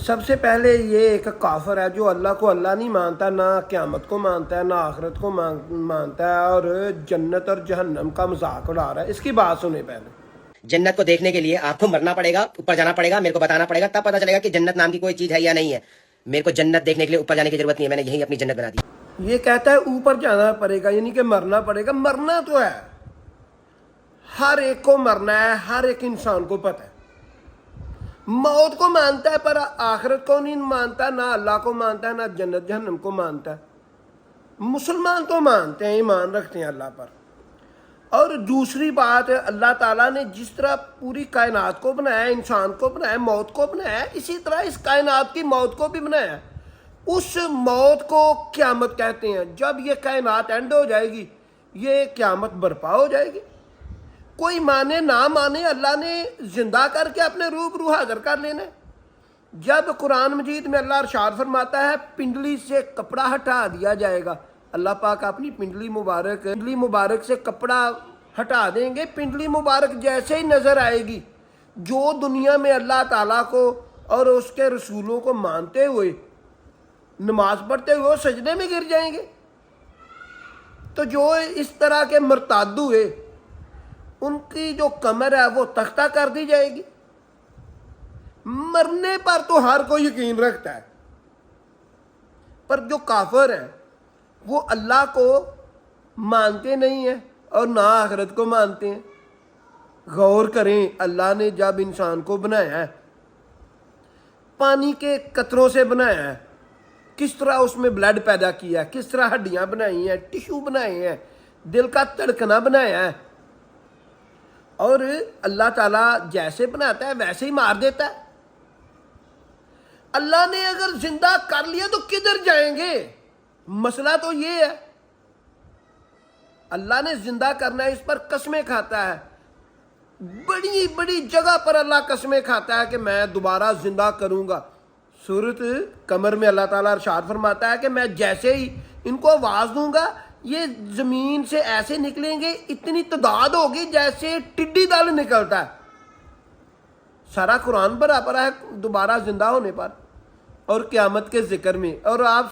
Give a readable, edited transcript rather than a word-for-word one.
سب سے پہلے یہ ایک کافر ہے جو اللہ کو اللہ نہیں مانتا، نہ قیامت کو مانتا ہے، نہ آخرت کو مانتا ہے، اور جنت اور جہنم کا مذاق اڑا رہا ہے۔ اس کی بات سنیں پہلے۔ جنت کو دیکھنے کے لیے آپ کو مرنا پڑے گا، اوپر جانا پڑے گا، میرے کو بتانا پڑے گا، تب پتا چلے گا کہ جنت نام کی کوئی چیز ہے یا نہیں ہے۔ میرے کو جنت دیکھنے کے لیے اوپر جانے کی ضرورت نہیں ہے، میں نے یہی اپنی جنت بنا دی۔ یہ کہتا ہے اوپر جانا پڑے گا، یعنی کہ مرنا پڑے گا۔ مرنا تو ہے، ہر ایک کو مرنا ہے، ہر ایک انسان کو پتہ ہے۔ موت کو مانتا ہے پر آخرت کو نہیں مانتا، نہ اللہ کو مانتا ہے، نہ جنت جہنم کو مانتا ہے۔ مسلمان تو مانتے ہیں، ایمان رکھتے ہیں اللہ پر۔ اور دوسری بات، اللہ تعالیٰ نے جس طرح پوری کائنات کو بنایا، انسان کو بنایا، موت کو بنایا، اسی طرح اس کائنات کی موت کو بھی بنایا۔ اس موت کو قیامت کہتے ہیں۔ جب یہ کائنات اینڈ ہو جائے گی، یہ قیامت برپا ہو جائے گی۔ کوئی مانے نہ مانے، اللہ نے زندہ کر کے اپنے روبرو حاضر کر لینا ہے۔ جب قرآن مجید میں اللہ ارشاد فرماتا ہے پنڈلی سے کپڑا ہٹا دیا جائے گا، اللہ پاک اپنی پنڈلی مبارک سے کپڑا ہٹا دیں گے، پنڈلی مبارک جیسے ہی نظر آئے گی، جو دنیا میں اللہ تعالیٰ کو اور اس کے رسولوں کو مانتے ہوئے نماز پڑھتے ہوئے وہ سجدے میں گر جائیں گے۔ تو جو اس طرح کے مرتاد ہوئے، ان کی جو کمر ہے وہ تختہ کر دی جائے گی۔ مرنے پر تو ہر کوئی یقین رکھتا ہے، پر جو کافر ہیں وہ اللہ کو مانتے نہیں ہیں اور نہ آخرت کو مانتے ہیں۔ غور کریں، اللہ نے جب انسان کو بنایا ہے، پانی کے قطروں سے بنایا ہے، کس طرح اس میں بلڈ پیدا کیا ہے، کس طرح ہڈیاں بنائی ہیں، ٹیشو بنائے ہیں، دل کا دھڑکنا بنایا ہے، اور اللہ تعالیٰ جیسے بناتا ہے ویسے ہی مار دیتا ہے۔ اللہ نے اگر زندہ کر لیا تو کدھر جائیں گے؟ مسئلہ تو یہ ہے، اللہ نے زندہ کرنا ہے، اس پر قسمیں کھاتا ہے۔ بڑی بڑی جگہ پر اللہ قسمیں کھاتا ہے کہ میں دوبارہ زندہ کروں گا۔ سورۃ قمر میں اللہ تعالیٰ ارشاد فرماتا ہے کہ میں جیسے ہی ان کو آواز دوں گا، یہ زمین سے ایسے نکلیں گے، اتنی تعداد ہوگی جیسے ٹڈی دل نکلتا ہے۔ سارا قرآن پر ہے دوبارہ زندہ ہونے پر اور قیامت کے ذکر میں۔ اور آپ